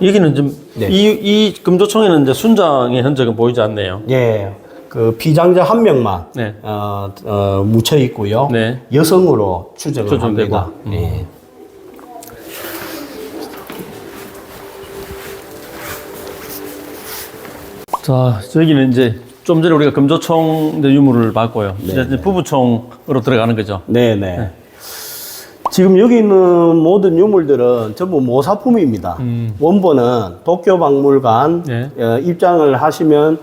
여기는 좀, 네. 이 금조총에는 이제 순장의 흔적은 보이지 않네요. 예, 그 피장자 한 명만 네. 묻혀 있고요. 네. 여성으로 추정을 추정되고. 합니다. 예. 자, 저기는 이제 좀 전에 우리가 금조총 이제 유물을 봤고요. 이제 부부총으로 들어가는 거죠. 네네. 지금 여기 있는 모든 유물들은 전부 모사품입니다. 원본은 도쿄박물관 네. 입장을 하시면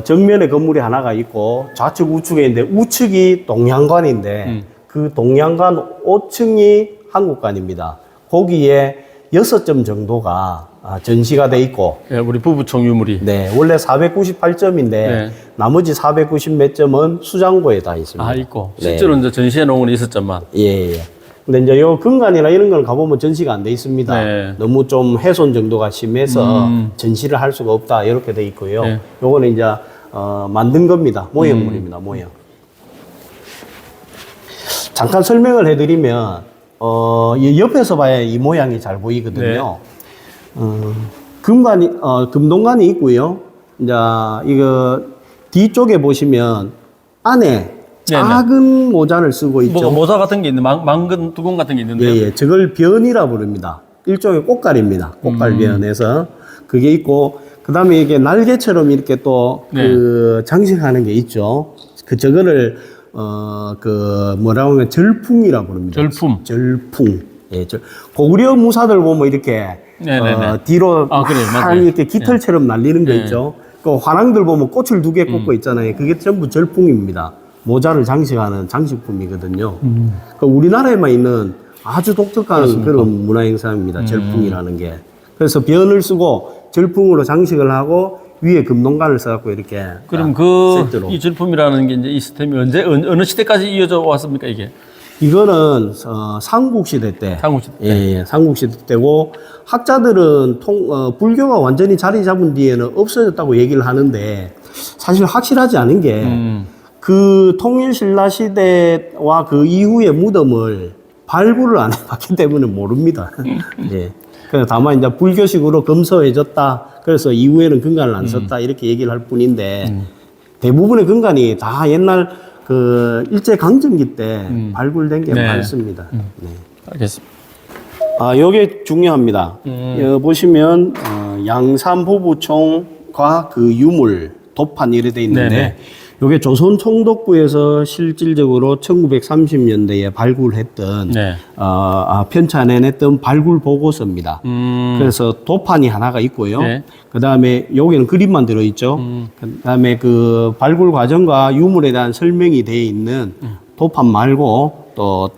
정면에 건물이 하나가 있고 좌측 우측에 있는데 우측이 동양관인데 그 동양관 5층이 한국관입니다. 거기에 6점 정도가 전시가 돼 있고 예, 우리 부부총 유물이. 네, 원래 498점인데 네. 나머지 490 몇 점은 수장고에 다 있습니다. 아, 있고. 네. 실제로 이제 전시해 놓은 건 있었지만. 예, 예. 근데 이제 요 근간이나 이런 걸 가보면 전시가 안 돼 있습니다. 네. 너무 좀 훼손 정도가 심해서 전시를 할 수가 없다. 이렇게 돼 있고요. 네. 요거는 이제, 만든 겁니다. 모형물입니다. 모형. 잠깐 설명을 해드리면, 이 옆에서 봐야 이 모양이 잘 보이거든요. 금동관이 있고요. 이제 이거 뒤쪽에 보시면 안에 작은 모자를 쓰고 있죠. 뭐 모자 같은 게 있는데, 망근 두공 같은 게 있는데요. 예, 예. 저걸 변이라 부릅니다. 일종의 꽃갈입니다. 꽃갈변에서 그게 있고, 그 다음에 이게 날개처럼 이렇게 또 그 장식하는 게 있죠. 저거를 뭐라고 하면 절풍이라 부릅니다. 절품. 절풍. 예, 고구려 무사들 보면 이렇게 뒤로 그래요. 막 맞아요. 이렇게 깃털처럼 날리는 거 있죠. 그 화랑들 보면 꽃을 2개 꽂고 있잖아요. 그게 전부 절풍입니다. 모자를 장식하는 장식품이거든요. 그러니까 우리나라에만 있는 아주 독특한 그런 문화 행사입니다. 절풍이라는 게. 그래서 변을 쓰고 절풍으로 장식을 하고 위에 금동관을 써갖고 이렇게. 그럼 세트로. 이 절품이라는 게 이제 이 시스템이 어느 시대까지 이어져 왔습니까, 이게? 이거는 삼국시대 때. 삼국시대 때. 예, 삼국시대 때고 학자들은 불교가 완전히 자리 잡은 뒤에는 없어졌다고 얘기를 하는데 사실 확실하지 않은 게 그 통일신라 시대와 그 이후의 무덤을 발굴을 안 해봤기 때문에 모릅니다. 예. 그래서 다만 이제 불교식으로 검소해졌다. 그래서 이후에는 근간을 안 썼다. 이렇게 얘기를 할 뿐인데 대부분의 근간이 다 옛날 그 일제강점기 때 발굴된 게 많습니다. 네. 알겠습니다. 요게 중요합니다. 보시면, 양산 부부총과 그 유물, 도판 이래 돼 있는데, 네네. 요게 조선 총독부에서 실질적으로 1930년대에 발굴했던, 네. 편찬해냈던 발굴 보고서입니다. 그래서 도판이 하나가 있고요. 네. 그 다음에 여기는 그림만 들어있죠. 그 다음에 그 발굴 과정과 유물에 대한 설명이 되어 있는 도판 말고 또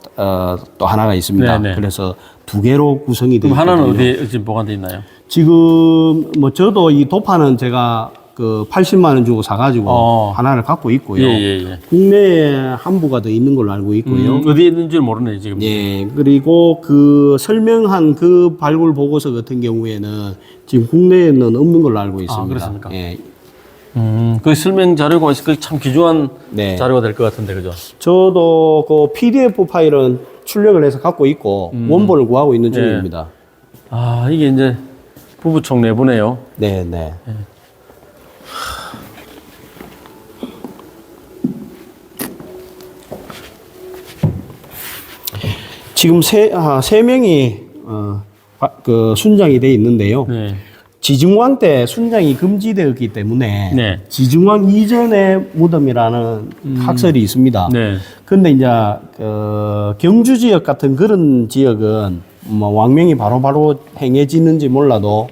하나가 있습니다. 네네. 그래서 2개로 구성이 되어 그럼 있거든요. 하나는 어디에 지금 보관되어 있나요? 지금 뭐 저도 이 도판은 제가 그 80만 원 주고 사가지고 하나를 갖고 있고요. 예. 국내에 한 부가 더 있는 걸로 알고 있고요. 어디에 있는지 모르네요, 지금. 예, 그리고 그 설명한 그 발굴 보고서 같은 경우에는 지금 국내에는 없는 걸로 알고 있습니다. 그렇습니까? 예. 그 설명 자료가 참 귀중한 네. 자료가 될 것 같은데, 그죠? 저도 그 PDF 파일은 출력을 해서 갖고 있고 원본을 구하고 있는 중입니다. 이게 이제 부부총 내부네요. 네. 지금 세 명이 그 순장이 돼 있는데요. 네. 지증왕 때 순장이 금지되었기 때문에 네. 지증왕 이전의 무덤이라는 학설이 있습니다. 네. 근데 이제 경주 지역 같은 그런 지역은 뭐 왕명이 바로바로 행해지는지 몰라도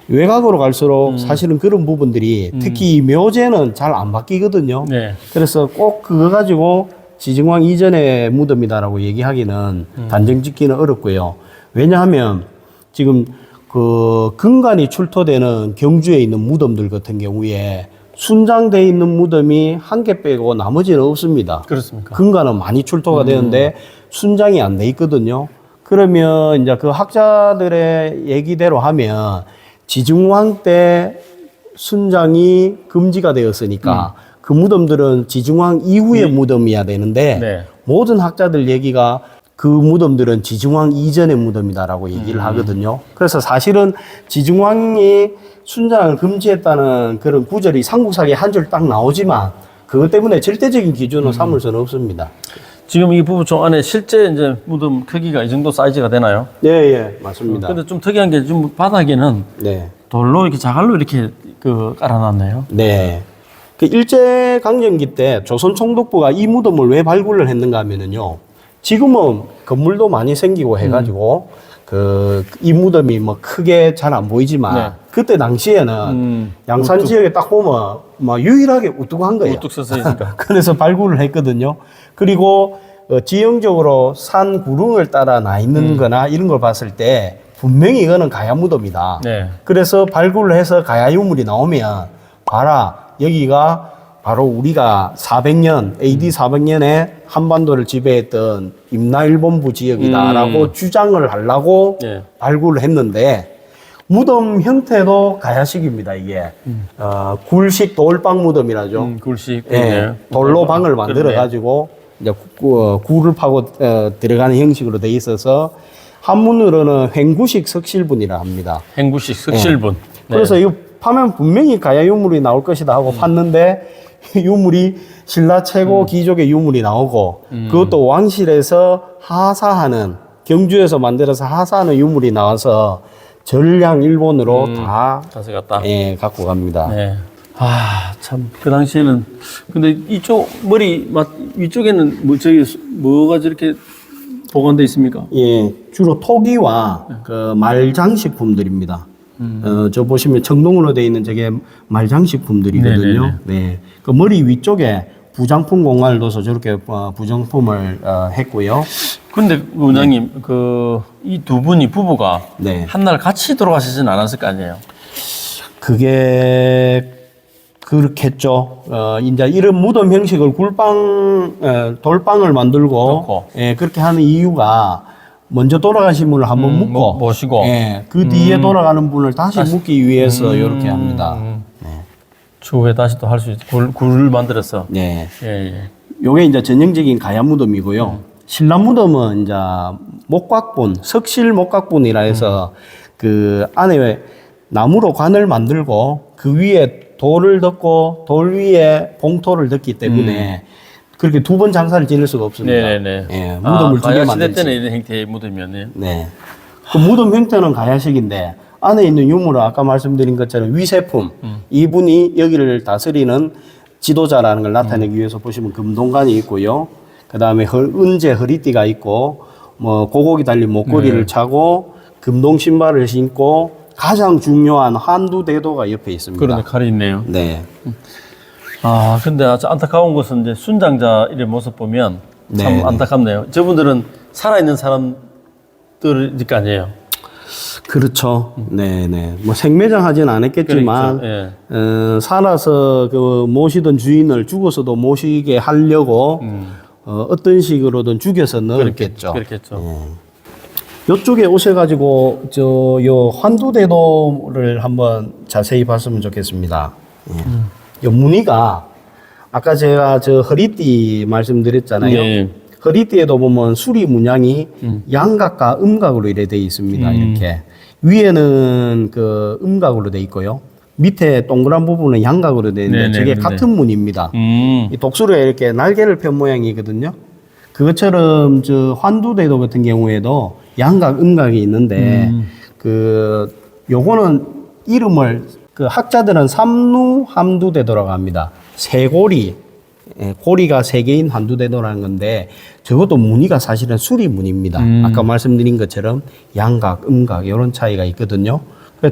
외곽으로 갈수록 사실은 그런 부분들이 특히 이 묘제는 잘 안 바뀌거든요. 네. 그래서 꼭 그거 가지고 지증왕 이전의 무덤이다라고 얘기하기는 단정 짓기는 어렵고요. 왜냐하면 지금 그 근간이 출토되는 경주에 있는 무덤들 같은 경우에 순장돼 있는 무덤이 한 개 빼고 나머지는 없습니다. 그렇습니까? 근간은 많이 출토가 되는데 순장이 안 돼 있거든요. 그러면 이제 그 학자들의 얘기대로 하면 지증왕 때 순장이 금지가 되었으니까 그 무덤들은 지증왕 이후의 무덤이어야 되는데 네. 모든 학자들 얘기가 그 무덤들은 지증왕 이전의 무덤이다라고 얘기를 하거든요. 그래서 사실은 지증왕이 순장을 금지했다는 그런 구절이 삼국사기에 한 줄 딱 나오지만 그것 때문에 절대적인 기준으로 삼을 수는 없습니다. 지금 이 부부총 안에 실제 이제 무덤 크기가 이 정도 사이즈가 되나요? 네, 예, 맞습니다. 근데 좀 특이한 게 좀 바닥에는 네. 돌로 이렇게 자갈로 이렇게 그 깔아놨네요. 네. 그 일제 강점기 때 조선 총독부가 이 무덤을 왜 발굴을 했는가 하면은요. 지금은 건물도 많이 생기고 해가지고 이 무덤이 뭐 크게 잘 안 보이지만 네. 그때 당시에는 양산 지역에 딱 보면 막 유일하게 우뚝한 거예요. 우뚝 서서 있으니까. 그래서 발굴을 했거든요. 그리고 지형적으로 산 구릉을 따라 나 있는 거나 이런 걸 봤을 때 분명히 이거는 가야 무덤이다. 네. 그래서 발굴을 해서 가야 유물이 나오면 봐라 여기가 바로 우리가 400년 AD 400년에 한반도를 지배했던 임나일본부 지역이다라고 주장을 하려고 네. 발굴을 했는데 무덤 형태도 가야식입니다. 이게 굴식 돌방 무덤이라죠. 굴식. 예, 네. 돌로 방을 만들어 가지고 이제 굴을 파고 들어가는 형식으로 돼 있어서 한문으로는 횡구식 석실분이라 합니다. 행구식 석실분. 네. 그래서 이거 파면 분명히 가야 유물이 나올 것이다 하고 팠는데 유물이 신라 최고 귀족의 유물이 나오고 그것도 왕실에서 하사하는 경주에서 만들어서 하사하는 유물이 나와서 전량 일본으로 다 가져갔다. 예, 갖고 갑니다. 네. 아, 참, 그 당시에는, 근데 이쪽, 위쪽에는 뭐가 저렇게 보관돼 있습니까? 예, 주로 토기와 그 말장식품들입니다. 저 보시면 청동으로 되어 있는 저게 말장식품들이거든요. 네네네. 네. 그 머리 위쪽에 부장품 공간을 둬서 저렇게 부장품을 했고요. 근데 원장님, 이 두 분이 부부가 네. 한날 같이 돌아가시진 않았을 거 아니에요? 그게 그렇겠죠. 이제 이런 무덤 형식을 돌방을 만들고 넣고. 예, 그렇게 하는 이유가 먼저 돌아가신 분을 한번 묻고 모시고. 예, 그 뒤에 돌아가는 분을 다시 묻기 위해서 이렇게 합니다. 추후에 다시 또 할 수 있고, 굴을 만들어서. 네. 예, 예. 요게 이제 전형적인 가야 무덤이고요. 신라 무덤은 이제 목각본, 석실 목각본이라 해서 그 안에 나무로 관을 만들고 그 위에 돌을 덮고 돌 위에 봉토를 덮기 때문에 그렇게 두 번 장사를 지낼 수가 없습니다. 네네네. 예, 무덤을 두 개 가야 시대 만들지. 때는 이런 형태의 무덤이었네요. 네. 그 무덤 형태는 가야식인데 안에 있는 유물은 아까 말씀드린 것처럼 위세품. 이분이 여기를 다스리는 지도자라는 걸 나타내기 위해서 보시면 금동관이 있고요. 그 다음에 은제 허리띠가 있고 뭐 고곡이 달린 목걸이를 차고 금동 신발을 신고 가장 중요한 한두대도가 옆에 있습니다. 그러네, 칼이 있네요. 네. 아, 근데 아주 안타까운 것은 이제 순장자 이런 모습 보면 참 네. 안타깝네요. 저분들은 살아있는 사람들일 거 아니에요. 그렇죠. 네네. 뭐 생매장 하진 않았겠지만, 그렇죠. 살아서 그 모시던 주인을 죽어서도 모시게 하려고, 어떤 식으로든 죽여서 넣었겠죠. 그렇겠죠. 요쪽에 오셔가지고, 요 환두대도를 한번 자세히 봤으면 좋겠습니다. 요 무늬가, 아까 제가 저 허리띠 말씀드렸잖아요. 네. 허리띠에도 보면 수리 문양이 양각과 음각으로 이래 돼 있습니다. 이렇게. 위에는 그 음각으로 돼 있고요. 밑에 동그란 부분은 양각으로 돼 있는데 저게 같은 무늬입니다. 이 독수리가 이렇게 날개를 편 모양이거든요. 그것처럼 저 환두대도 같은 경우에도 양각, 음각이 있는데 요거는 이름을 그 학자들은 삼루함두대도라고 합니다. 세 고리, 고리가 세 개인 한두대도라는 건데 저것도 무늬가 사실은 수리무늬입니다. 아까 말씀드린 것처럼 양각, 음각 이런 차이가 있거든요.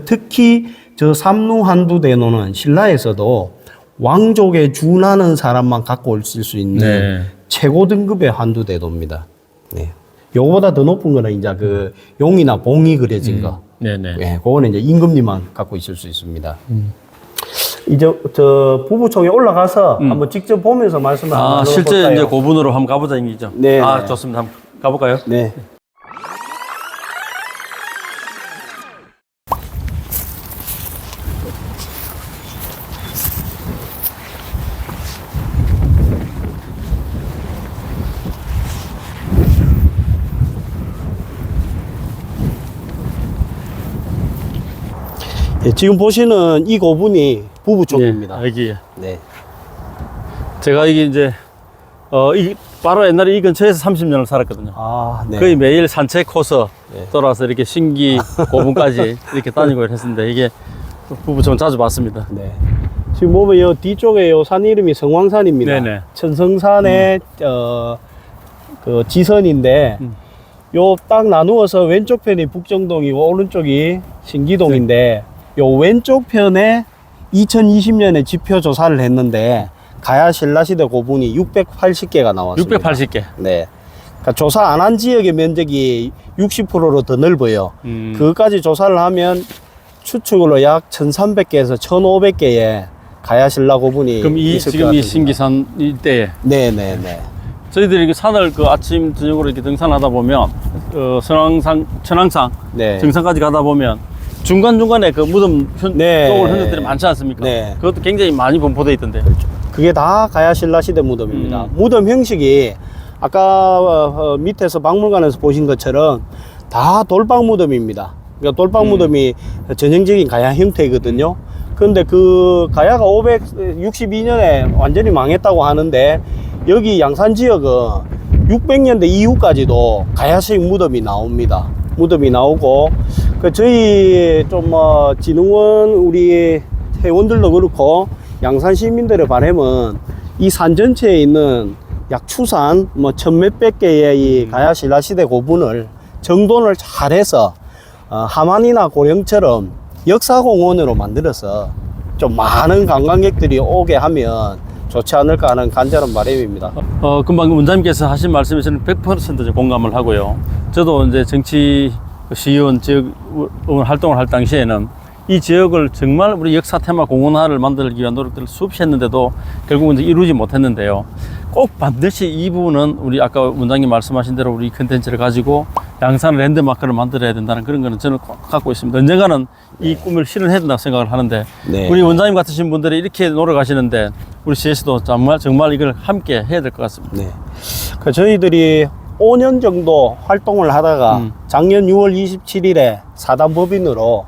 특히 저 삼루한두대도는 신라에서도 왕족에 준하는 사람만 갖고 올 수 있는 네. 최고 등급의 한두대도입니다. 네. 요거보다 더 높은 거는 이제 그 용이나 봉이 그려진 거. 네네. 예, 그거는 이제 임금님만 갖고 있을 수 있습니다. 이제 저 부부총에 올라가서 한번 직접 보면서 말씀을 한번 실제 들어볼까요? 이제 고분으로 한번 가보자 얘기죠. 네, 네. 좋습니다. 한번 가볼까요? 네. 예, 지금 보시는 이 고분이 부부총입니다. 여기. 네. 제가 이게 이제, 이 바로 옛날에 이 근처에서 30년을 살았거든요. 아, 네. 거의 매일 산책 코스 네. 돌아서 이렇게 신기 고분까지 이렇게 다니고 했었는데 이게 부부총 자주 봤습니다. 네. 지금 보면 요 뒤쪽에 요 산 이름이 성왕산입니다. 네네. 천성산의 그 지선인데 요 딱 나누어서 왼쪽 편이 북정동이고 오른쪽이 신기동인데 요 왼쪽 편에 2020년에 지표 조사를 했는데 가야 신라시대 고분이 680개가 나왔습니다. 680개. 네. 그러니까 조사 안 한 지역의 면적이 60%로 더 넓어요. 그것까지 조사를 하면 추측으로 약 1300개에서 1500개의 가야 신라 고분이 그럼 있을 것 지금 이 같습니다. 신기산 이때에 네네네. 저희들이 이렇게 산을 그 아침 저녁으로 이렇게 등산하다 보면 천왕산 네. 정상까지 가다 보면 중간중간에 그 무덤 네. 쪽을 흔적들이 많지 않습니까? 네. 그것도 굉장히 많이 분포되어 있던데. 그게 다 가야 신라 시대 무덤입니다. 무덤 형식이 아까 밑에서 박물관에서 보신 것처럼 다 돌방 무덤입니다. 그러니까 돌방 무덤이 전형적인 가야 형태이거든요. 그런데 그 가야가 562년에 완전히 망했다고 하는데 여기 양산 지역은 600년대 이후까지도 가야식 무덤이 나옵니다. 무덤이 나오고 그 저희 좀 진흥원 우리 회원들도 그렇고 양산 시민들의 바람은 이 산 전체에 있는 약 추산 뭐 천몇백 개의 이 가야 신라 시대 고분을 정돈을 잘해서 함안이나 고령처럼 역사공원으로 만들어서 좀 많은 관광객들이 오게 하면 좋지 않을까 하는 간절한 바람입니다. 금방 원장님께서 하신 말씀에 저는 100% 공감을 하고요. 저도 이제 정치 시의원 지역 활동을 할 당시에는 이 지역을 정말 우리 역사 테마 공원화를 만들기 위한 노력들을 수없이 했는데도 결국은 이제 이루지 못했는데요. 꼭 반드시 이 부분은 우리 아까 원장님 말씀하신 대로 우리 컨텐츠를 가지고 양산 랜드마크를 만들어야 된다는 그런 거는 저는 꼭 갖고 있습니다. 언젠가는 이 꿈을 실현해야 된다고 생각을 하는데 네. 우리 원장님 같으신 분들이 이렇게 노력하시는데 우리 시에서도 정말 이걸 함께 해야 될 것 같습니다. 네. 그 저희들이 5년 정도 활동을 하다가 작년 6월 27일에 사단법인으로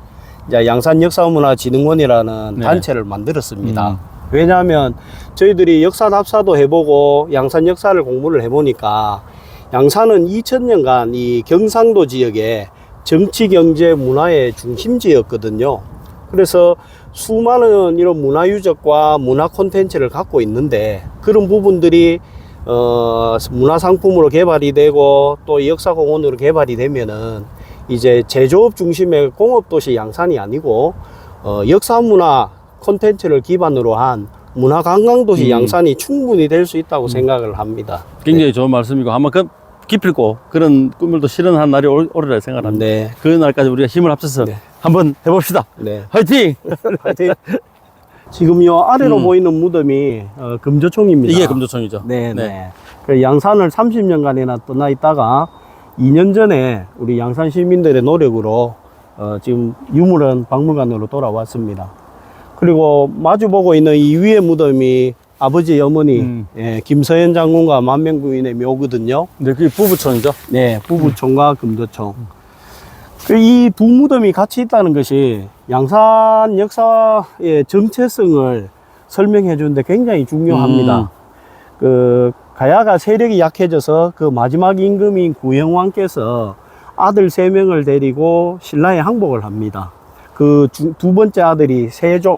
이제 양산역사문화진흥원이라는 네. 단체를 만들었습니다. 왜냐하면 저희들이 역사 답사도 해보고 양산 역사를 공부를 해보니까 양산은 2000년간 이 경상도 지역의 정치, 경제, 문화의 중심지였거든요. 그래서 수많은 이런 문화 유적과 문화 콘텐츠를 갖고 있는데 그런 부분들이 문화상품으로 개발이 되고 또 역사공원으로 개발이 되면은 이제 제조업 중심의 공업도시 양산이 아니고 역사문화 콘텐츠를 기반으로 한 문화관광도시 양산이 충분히 될 수 있다고 생각을 합니다. 굉장히 좋은 말씀이고 아마 그 기필고 그런 꿈을 또 실현한 날이 오리라 생각합니다. 네. 그 날까지 우리가 힘을 합쳐서 네. 한번 해봅시다. 네. 화이팅! 하여튼 지금 요 아래로 보이는 무덤이 금조총입니다. 이게 금조총이죠. 네, 네. 그 양산을 30년간이나 떠나 있다가 2년 전에 우리 양산 시민들의 노력으로 지금 유물원 박물관으로 돌아왔습니다. 그리고 마주보고 있는 이 위에 무덤이 아버지 어머니 김서연 장군과 만명부인의 묘거든요. 네, 그게 부부총이죠. 네, 부부총과 금조총. 이 두 무덤이 같이 있다는 것이 양산 역사의 정체성을 설명해 주는데 굉장히 중요합니다. 그 가야가 세력이 약해져서 그 마지막 임금인 구영왕께서 아들 3명을 데리고 신라에 항복을 합니다. 그 두 번째 아들이 세종,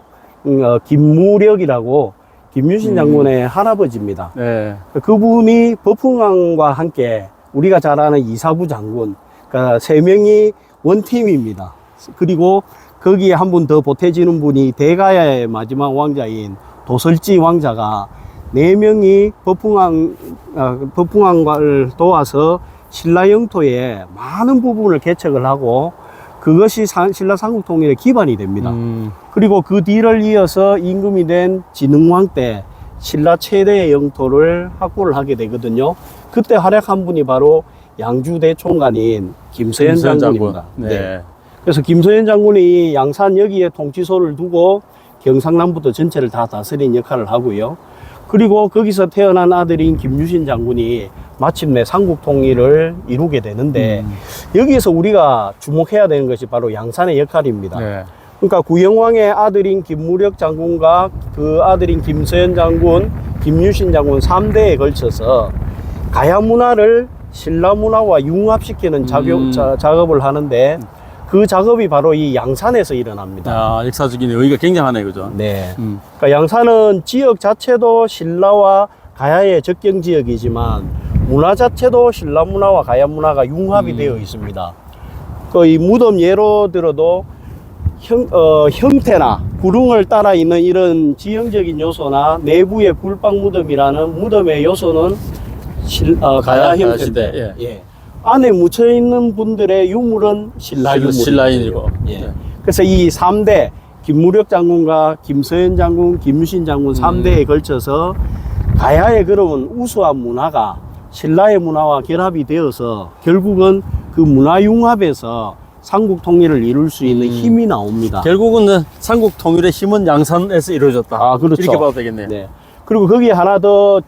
김무력이라고 김유신 장군의 할아버지입니다. 네. 그분이 버풍왕과 함께 우리가 잘 아는 이사부 장군, 그러니까 세 명이 원팀입니다. 그리고 거기에 한 분 더 보태지는 분이 대가야의 마지막 왕자인 도설지 왕자가 네 명이 버풍왕을 도와서 신라 영토의 많은 부분을 개척을 하고 그것이 신라 삼국 통일의 기반이 됩니다. 그리고 그 뒤를 이어서 임금이 된 진흥왕 때 신라 최대의 영토를 확보를 하게 되거든요. 그때 활약한 분이 바로 양주 대총관인 김서현 장군입니다. 네. 네. 그래서 김서현 장군이 양산 여기에 통치소를 두고 경상남부터 전체를 다 다스린 역할을 하고요. 그리고 거기서 태어난 아들인 김유신 장군이 마침내 삼국 통일을 이루게 되는데 여기에서 우리가 주목해야 되는 것이 바로 양산의 역할입니다. 네. 그러니까 구영왕의 아들인 김무력 장군과 그 아들인 김서현 장군, 김유신 장군 3대에 걸쳐서 가야 문화를 신라 문화와 융합시키는 작업을 하는데 그 작업이 바로 이 양산에서 일어납니다. 아, 역사적인 의의가 굉장하네, 그죠? 네. 그러니까 양산은 지역 자체도 신라와 가야의 접경 지역이지만 문화 자체도 신라 문화와 가야 문화가 융합이 되어 있습니다. 그 이 무덤 예로 들어도 형태나 구릉을 따라 있는 이런 지형적인 요소나 내부의 불빵 무덤이라는 무덤의 요소는 가야 형태인데 예. 안에 묻혀 있는 분들의 유물은 신라 유물이고 신라인이고. 예. 네. 그래서 이 3대 김무력 장군과 김서현 장군, 김유신 장군 3대에 걸쳐서 가야의 그런 우수한 문화가 신라의 문화와 결합이 되어서 결국은 그 문화 융합에서 삼국 통일을 이룰 수 있는 힘이 나옵니다. 결국은 삼국 통일의 힘은 양산에서 이루어졌다. 아, 그렇죠. 이렇게 봐도 되겠네요. 네. 그리고 거기에 하나 더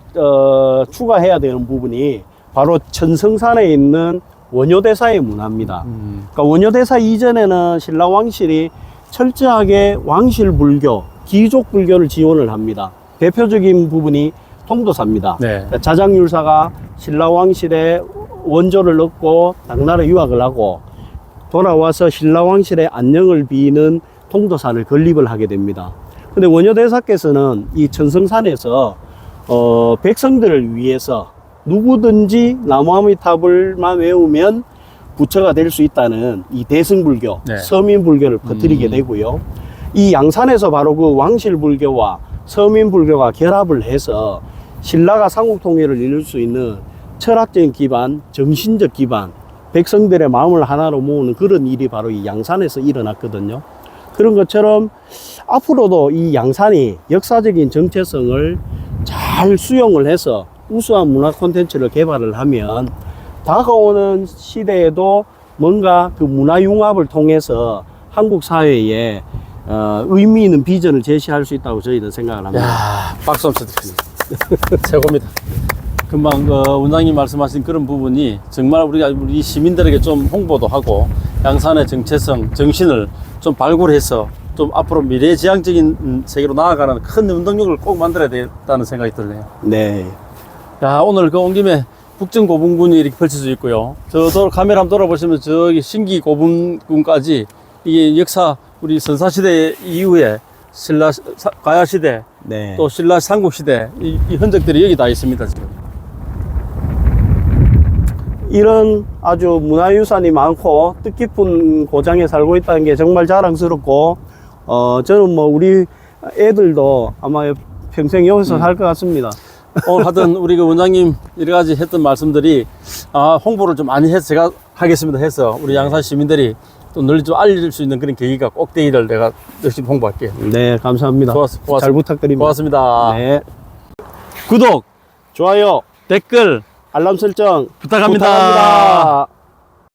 추가해야 되는 부분이 바로 천성산에 있는 원효대사의 문화입니다. 그러니까 원효대사 이전에는 신라 왕실이 철저하게 왕실 불교, 귀족 불교를 지원을 합니다. 대표적인 부분이 통도사입니다. 네. 그러니까 자장율사가 신라 왕실의 원조를 얻고 당나라 유학을 하고 돌아와서 신라 왕실의 안녕을 비는 통도사를 건립을 하게 됩니다. 근데 원효대사께서는 이 천성산에서 백성들을 위해서 누구든지 나무아미탑을만 외우면 부처가 될 수 있다는 이 대승불교, 네. 서민불교를 퍼뜨리게 되고요. 이 양산에서 바로 그 왕실불교와 서민불교가 결합을 해서 신라가 삼국통일을 이룰 수 있는 철학적인 기반, 정신적 기반, 백성들의 마음을 하나로 모으는 그런 일이 바로 이 양산에서 일어났거든요. 그런 것처럼 앞으로도 이 양산이 역사적인 정체성을 잘 수용을 해서 우수한 문화 콘텐츠를 개발을 하면 다가오는 시대에도 뭔가 그 문화 융합을 통해서 한국 사회에 의미 있는 비전을 제시할 수 있다고 저희는 생각을 합니다. 야, 박수 한번 쳐드리겠습니다. 최고입니다. 금방 원장님 말씀하신 그런 부분이 정말 우리 시민들에게 좀 홍보도 하고 양산의 정체성, 정신을 좀 발굴해서 좀 앞으로 미래지향적인 세계로 나아가는 큰 운동력을 꼭 만들어야 되겠다는 생각이 드네요. 네. 야, 오늘 온 김에 북정 고분군이 이렇게 펼쳐져 있고요. 카메라 한번 돌아보시면 저기 신기 고분군까지 이게 역사 우리 선사시대 이후에 신라 가야시대 네. 또 신라 삼국시대 이 흔적들이 여기 다 있습니다, 지금. 이런 아주 문화유산이 많고 뜻깊은 고장에 살고 있다는 게 정말 자랑스럽고 저는 뭐 우리 애들도 아마 평생 여기서 살 것 같습니다. 오늘 하던 우리 그 원장님 여러 가지 했던 말씀들이 홍보를 좀 많이 해서 제가 하겠습니다 해서 우리 양산 시민들이 또 널리 좀 알릴 수 있는 그런 계기가 꼭 되기를 내가 열심히 홍보할게요. 네, 감사합니다. 잘 부탁드립니다. 고맙습니다. 네. 구독, 좋아요, 댓글 알람 설정 부탁합니다. 부탁합니다.